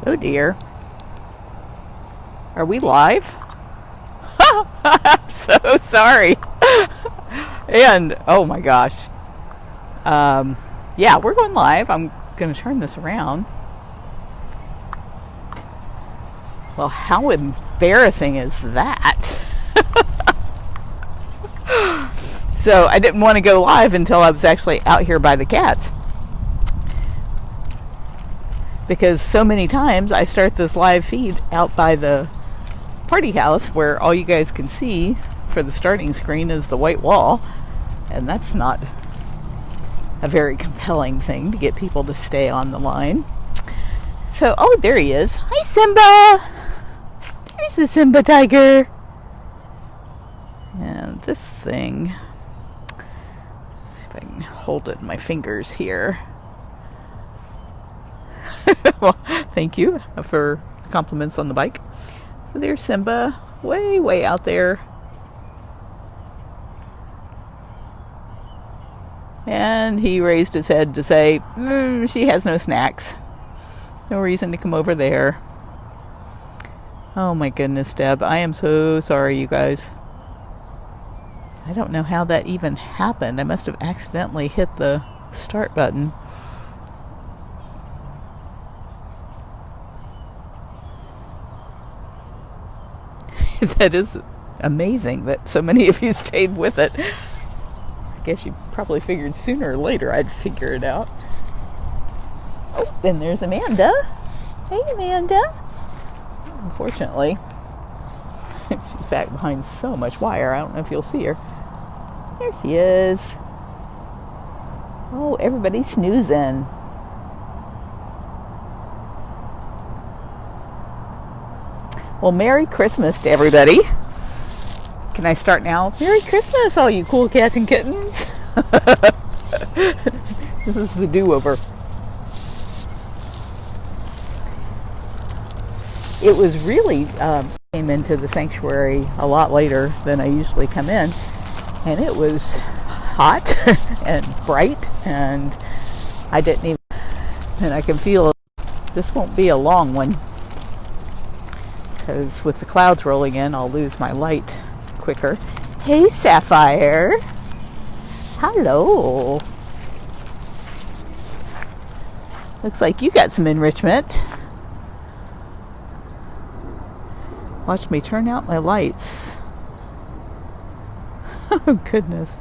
Oh dear. Are we live? I'm so sorry. And, oh my gosh. Yeah, we're going live. I'm going to turn this around. Well, how embarrassing is that? So I didn't want to go live until I was actually out here by the cats. Because so many times I start this live feed out by the party house where all you guys can see for the starting screen is the white wall. And that's not a very compelling thing to get people to stay on the line. So, oh, there he is. Hi, Simba! There's the Simba tiger. And this thing, let's see if I can hold it in my fingers here. Well, thank you for compliments on the bike. So there's Simba, way out there. And he raised his head to say, she has no snacks. No reason to come over there. Oh my goodness, Deb. I am so sorry, you guys. I don't know how that even happened. I must have accidentally hit the start button. That is amazing that so many of you stayed with it. I guess you probably figured sooner or later I'd figure it out. Oh, and there's Amanda. Hey, Amanda. Unfortunately, she's back behind so much wire. I don't know if you'll see her. There she is. Oh, everybody's snoozing. Well, Merry Christmas to everybody. Can I start now? Merry Christmas, all you cool cats and kittens. This is the do-over. It was really, came into the sanctuary a lot later than I usually come in. And it was hot and bright, and I didn't even, and I can feel this won't be a long one. Because with the clouds rolling in, I'll lose my light quicker. Hey, Sapphire. Hello. Looks like you got some enrichment. Watch me turn out my lights. Oh, goodness.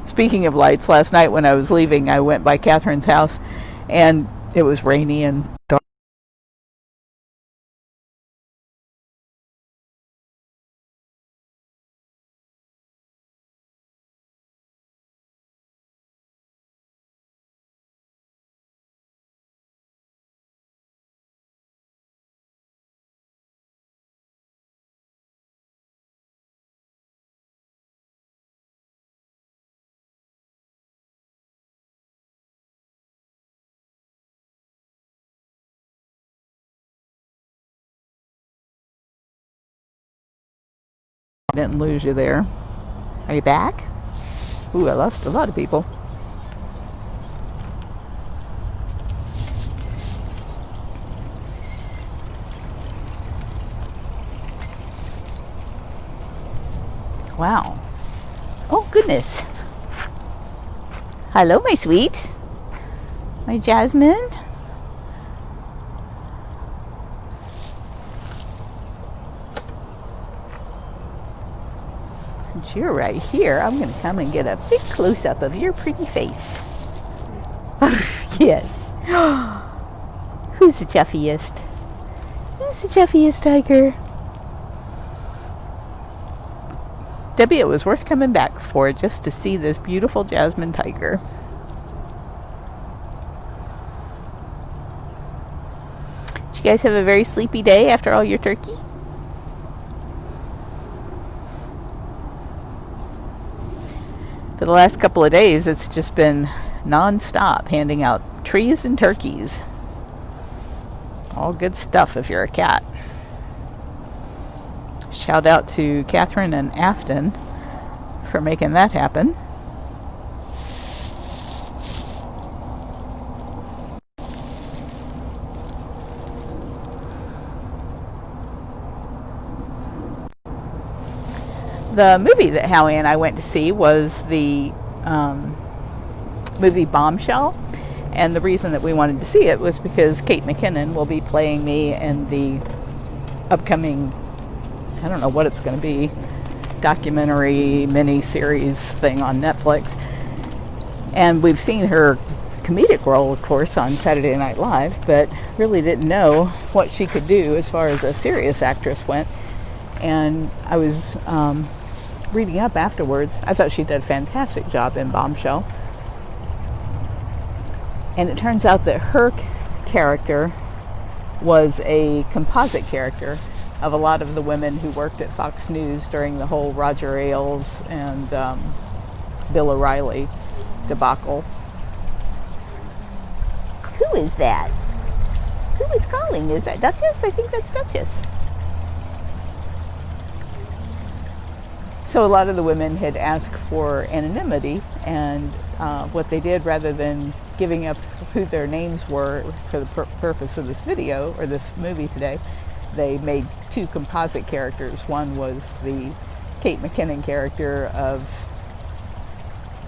Speaking of lights, last night when I was leaving, I went by Catherine's house, and it was rainy and dark. I didn't lose you there. Are you back? Ooh, I lost a lot of people. Wow. Oh, goodness. Hello, my sweet. My Jasmine. Since you're right here, I'm going to come and get a big close-up of your pretty face. Yes. Who's the juffiest? Who's the juffiest tiger? Debbie, it was worth coming back for just to see this beautiful Jasmine tiger. Did you guys have a very sleepy day after all your turkey? For the last couple of days, it's just been non-stop handing out trees and turkeys. All good stuff if you're a cat. Shout out to Catherine and Afton for making that happen. The movie that Howie and I went to see was the movie Bombshell. And the reason that we wanted to see it was because Kate McKinnon will be playing me in the upcoming, I don't know what it's going to be, documentary mini-series thing on Netflix. And we've seen her comedic role, of course, on Saturday Night Live, but really didn't know what she could do as far as a serious actress went. And I was reading up afterwards. I thought she did a fantastic job in Bombshell. And it turns out that her character was a composite character of a lot of the women who worked at Fox News during the whole Roger Ailes and Bill O'Reilly debacle. Who is that? Who is calling? Is that Duchess? I think that's Duchess. So a lot of the women had asked for anonymity, and what they did, rather than giving up who their names were for the purpose of this video or this movie today, they made two composite characters. One was the Kate McKinnon character of,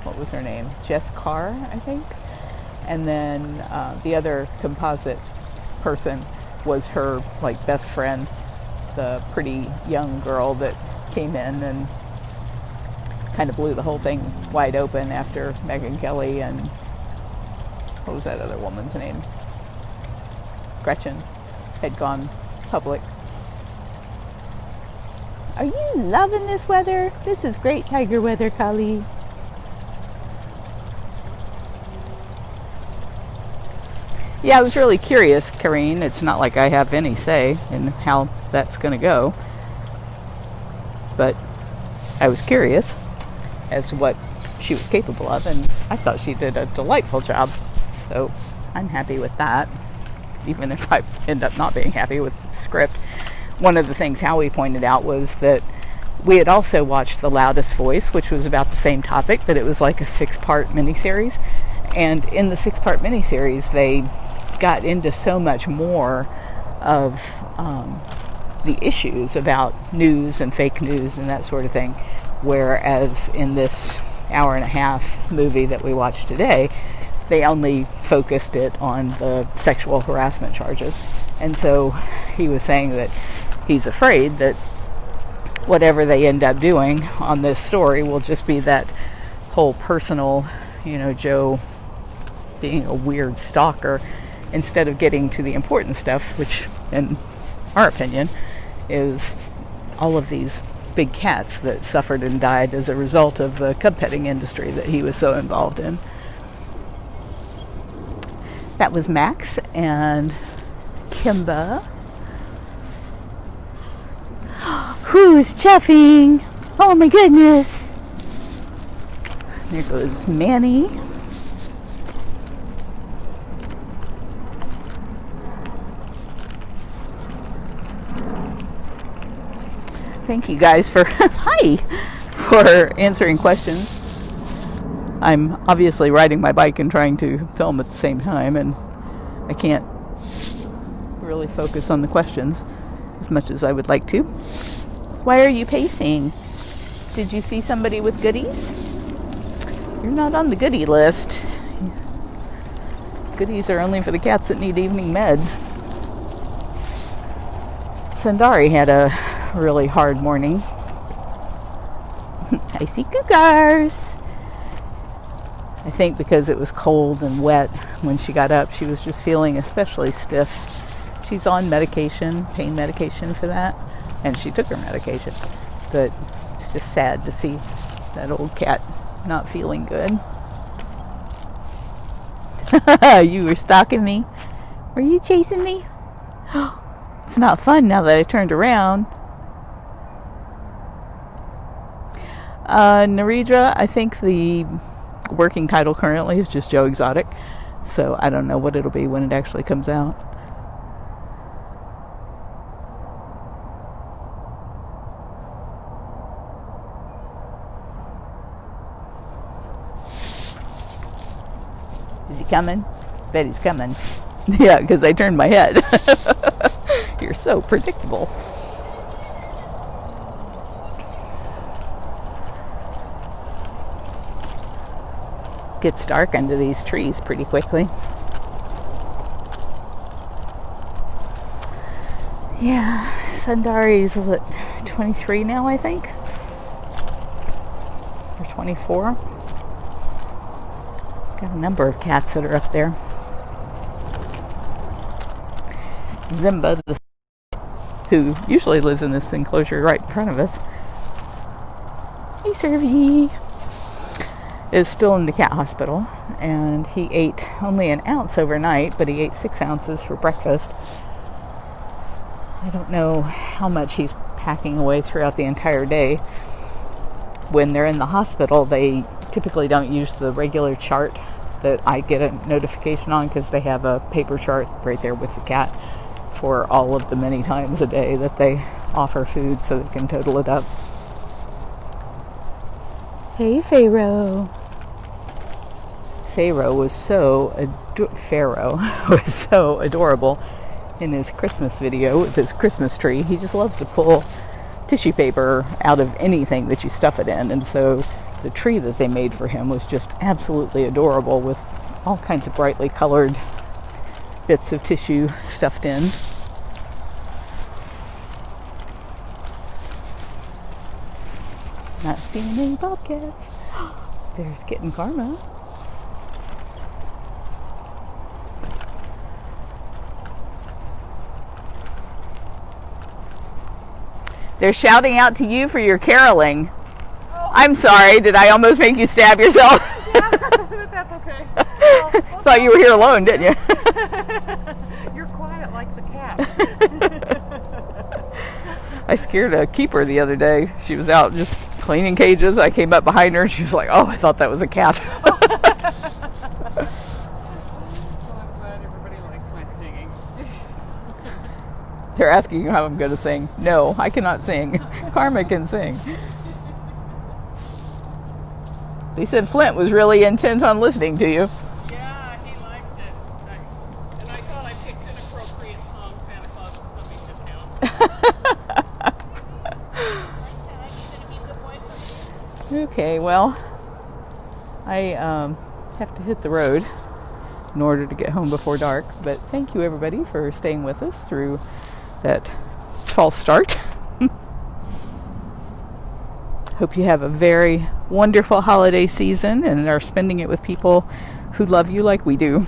what was her name? Jess Carr, I think. And then the other composite person was her like best friend, the pretty young girl that came in and kind of blew the whole thing wide open after Megyn Kelly and what was that other woman's name? Gretchen had gone public. Are you loving this weather? This is great tiger weather, Kali. Yeah, I was really curious, Karine. It's not like I have any say in how that's going to go. But I was curious as to what she was capable of, and I thought she did a delightful job. So I'm happy with that, even if I end up not being happy with the script. One of the things Howie pointed out was that we had also watched The Loudest Voice, which was about the same topic, but it was like a 6-part miniseries. And in the 6-part miniseries, they got into so much more of the issues about news and fake news and that sort of thing, whereas in this hour-and-a-half movie that we watched today, they only focused it on the sexual harassment charges. And so he was saying that he's afraid that whatever they end up doing on this story will just be that whole personal, Joe being a weird stalker, instead of getting to the important stuff, which, in our opinion, is all of these big cats that suffered and died as a result of the cub petting industry that he was so involved in. That was Max and Kimba. Who's chuffing? Oh my goodness. There goes Manny. Thank you guys for answering questions. I'm obviously riding my bike and trying to film at the same time, and I can't really focus on the questions as much as I would like to. Why are you pacing? Did you see somebody with goodies? You're not on the goodie list. Goodies are only for the cats that need evening meds. Sundari had a really hard morning. I see cougars. I think because it was cold and wet when she got up, she was just feeling especially stiff. She's on medication, pain medication for that, and she took her medication. But it's just sad to see that old cat not feeling good. You were stalking me? Were you chasing me? It's not fun now that I turned around. Naridra, I think the working title currently is just Joe Exotic, so I don't know what it'll be when it actually comes out. Is he coming? Bet he's coming. Yeah, because I turned my head. You're so predictable. Gets dark under these trees pretty quickly. Yeah, Sundari's 23 now, I think, or 24. Got a number of cats that are up there. Zimba, who usually lives in this enclosure right in front of us, hey Servy, is still in the cat hospital, and he ate only an ounce overnight, but he ate 6 ounces for breakfast. I don't know how much he's packing away throughout the entire day. When they're in the hospital, they typically don't use the regular chart that I get a notification on, because they have a paper chart right there with the cat for all of the many times a day that they offer food, so they can total it up. Hey, Pharaoh. Pharaoh was so adorable in his Christmas video with his Christmas tree. He just loves to pull tissue paper out of anything that you stuff it in, and so the tree that they made for him was just absolutely adorable, with all kinds of brightly colored bits of tissue stuffed in. Not seeing any bobcats. There's Kitten Karma. They're shouting out to you for your caroling. Oh. I'm sorry, did I almost make you stab yourself? Yeah, that's okay. Well, thought you were here alone, didn't you? You're quiet like the cat. I scared a keeper the other day. She was out just cleaning cages. I came up behind her and she was like, oh, I thought that was a cat. Well, I'm glad everybody likes my singing. They're asking you how I'm going to sing. No, I cannot sing. Karma can sing. They said Flint was really intent on listening to you. Yeah, he liked it. And I thought I picked an appropriate song, Santa Claus is Coming to Town. Okay, well, I have to hit the road in order to get home before dark. But thank you, everybody, for staying with us through that false start. Hope you have a very wonderful holiday season and are spending it with people who love you like we do.